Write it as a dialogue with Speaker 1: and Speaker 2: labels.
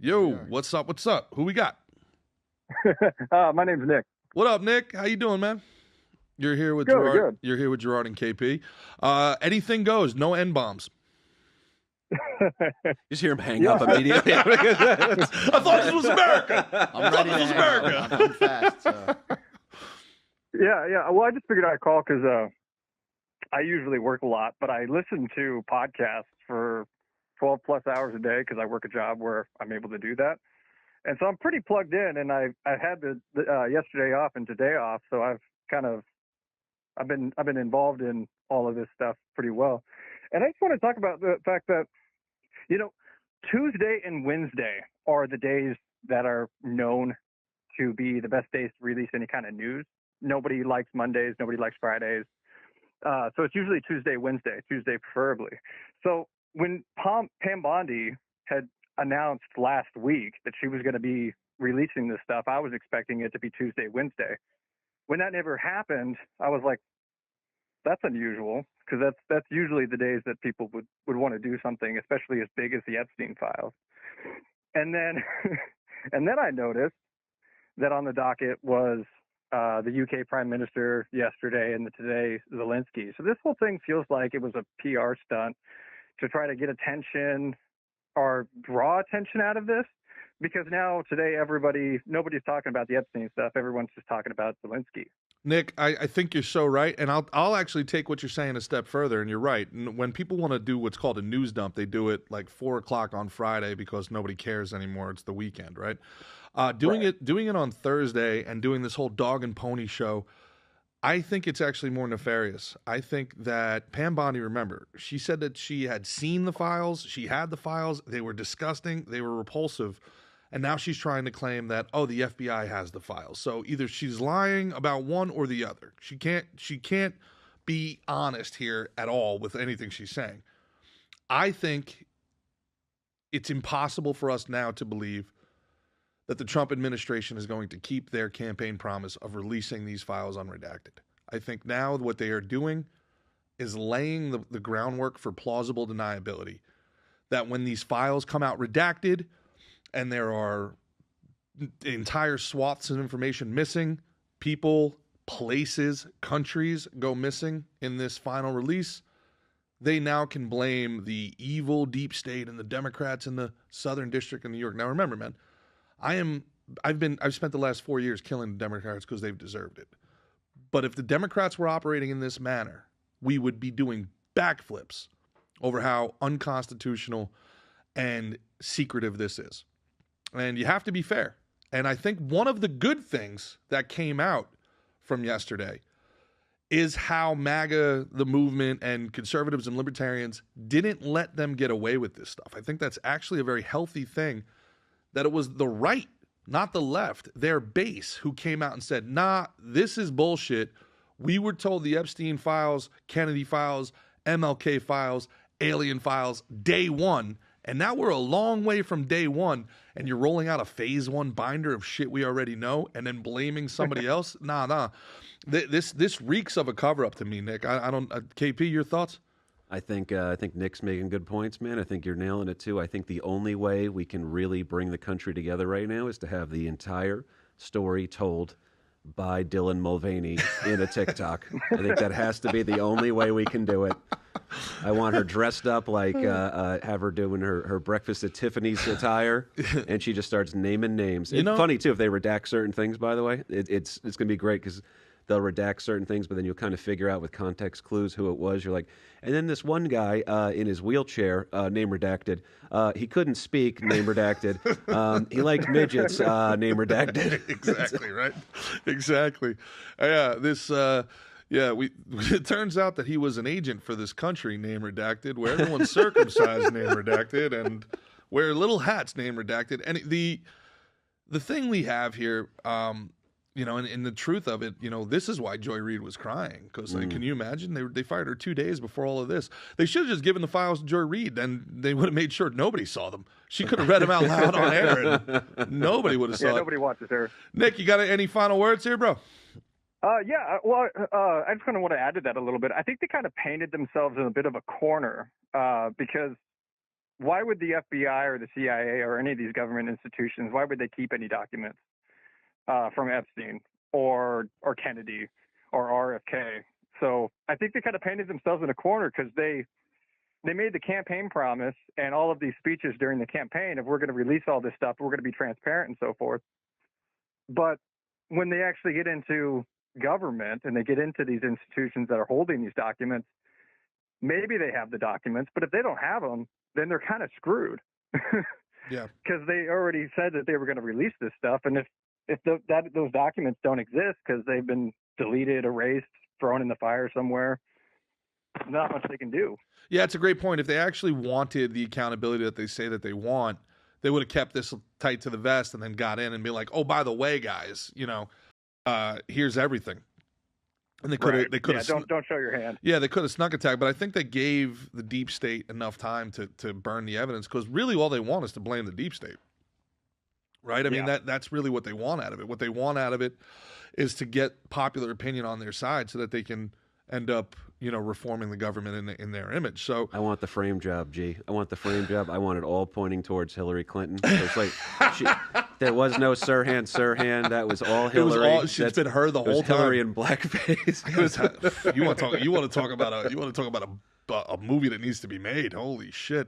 Speaker 1: Yo, what's up? What's up? Who we got?
Speaker 2: My name's Nick.
Speaker 1: What up, Nick? How you doing, man? You're here with
Speaker 2: Good,
Speaker 1: Gerard.
Speaker 2: good.
Speaker 1: You're here with Gerard and KP. Anything goes. No N bombs.
Speaker 3: Just hear him hang up immediately.
Speaker 1: I thought this was America.
Speaker 4: I'm ready to hang up. I'm fast. So.
Speaker 2: Yeah. Well, I just figured I'd call because I usually work a lot, but I listen to podcasts for 12 plus hours a day because I work a job where I'm able to do that. And so I'm pretty plugged in, and I had the yesterday off and today off, so I've been involved in all of this stuff pretty well. And I just want to talk about the fact that, Tuesday and Wednesday are the days that are known to be the best days to release any kind of news. Nobody likes Mondays. Nobody likes Fridays. So it's usually Tuesday, Tuesday preferably. So when Pam Bondi had announced last week that she was going to be releasing this stuff, I was expecting it to be Tuesday, Wednesday. When that never happened, I was like, that's unusual, because that's usually the days that people would want to do something, especially as big as the Epstein files. And then and then I noticed that on the docket was the UK Prime Minister yesterday and today Zelensky. So this whole thing feels like it was a PR stunt to try to get attention or draw attention out of this, because now today nobody's talking about the Epstein stuff. Everyone's just talking about Zelensky.
Speaker 1: Nick, I think you're so right, and I'll actually take what you're saying a step further, and you're right. When people want to do what's called a news dump, they do it like 4 o'clock on Friday because nobody cares anymore. It's the weekend, right? Doing it on Thursday and doing this whole dog and pony show, I think it's actually more nefarious. I think that Pam Bondi, remember, she said that she had seen the files, she had the files, they were disgusting, they were repulsive. And now she's trying to claim that, the FBI has the files. So either she's lying about one or the other. She can't be honest here at all with anything she's saying. I think it's impossible for us now to believe that the Trump administration is going to keep their campaign promise of releasing these files unredacted. I think now what they are doing is laying the groundwork for plausible deniability. That when these files come out redacted, and there are entire swaths of information missing, people, places, countries go missing in this final release, they now can blame the evil deep state and the Democrats in the Southern District of New York. Now remember, man, I've spent the last 4 years killing the Democrats because they've deserved it. But if the Democrats were operating in this manner, we would be doing backflips over how unconstitutional and secretive this is. And you have to be fair. And I think one of the good things that came out from yesterday is how MAGA, the movement, and conservatives and libertarians didn't let them get away with this stuff. I think that's actually a very healthy thing, that it was the right, not the left, their base, who came out and said, nah, this is bullshit. We were told the Epstein files, Kennedy files, MLK files, alien files, day one. And now we're a long way from day one, and you're rolling out a phase one binder of shit we already know and then blaming somebody else? Nah. This reeks of a cover-up to me, Nick. I don't. KP, your thoughts?
Speaker 3: I think Nick's making good points, man. I think you're nailing it, too. I think the only way we can really bring the country together right now is to have the entire story told by Dylan Mulvaney in a TikTok. I think that has to be the only way we can do it. I want her dressed up like, have her doing her breakfast at Tiffany's attire, and she just starts naming names. It's funny, too, if they redact certain things, by the way. It's going to be great because they'll redact certain things, but then you'll kind of figure out with context clues who it was. You're like, and then this one guy in his wheelchair, name redacted, he couldn't speak, name redacted. He liked midgets, name redacted.
Speaker 1: Exactly, right? Exactly. It turns out that he was an agent for this country, name redacted, where everyone's circumcised, name redacted, and wear little hats, name redacted. And the thing we have here, and the truth of it, this is why Joy Reid was crying. Because, can you imagine? They fired her 2 days before all of this. They should have just given the files to Joy Reid, and they would have made sure nobody saw them. She could have read them out loud on air, and nobody would have saw it.
Speaker 2: Nobody watches her.
Speaker 1: Nick, you got any final words here, bro?
Speaker 2: I just kind of want to add to that a little bit. I think they kind of painted themselves in a bit of a corner because why would the FBI or the CIA or any of these government institutions, why would they keep any documents from Epstein or Kennedy or RFK? So I think they kind of painted themselves in a corner because they made the campaign promise and all of these speeches during the campaign of we're going to release all this stuff, we're going to be transparent and so forth. But when they actually get into government and they get into these institutions that are holding these documents, maybe they have the documents, but if they don't have them, then they're kind of screwed.
Speaker 1: Yeah.
Speaker 2: Because they already said that they were going to release this stuff. And if those documents don't exist because they've been deleted, erased, thrown in the fire somewhere, there's not much they can do.
Speaker 1: Yeah, it's a great point. If they actually wanted the accountability that they say that they want, they would have kept this tight to the vest and then got in and be like, oh, by the way, guys, here's everything. And they could have,
Speaker 2: don't show your hand.
Speaker 1: Yeah, they could have snuck attack, but I think they gave the deep state enough time to burn the evidence because really all they want is to blame the deep state. Right? I mean, that's really what they want out of it. What they want out of it is to get popular opinion on their side so that they can end up, reforming the government in their image. So
Speaker 3: I want the frame job, G. I want the frame job. I want it all pointing towards Hillary Clinton. It's like there was no Sirhan. That was all Hillary.
Speaker 1: She's been her the whole time.
Speaker 3: Hillary in blackface.
Speaker 1: You want to talk about a movie that needs to be made? Holy shit!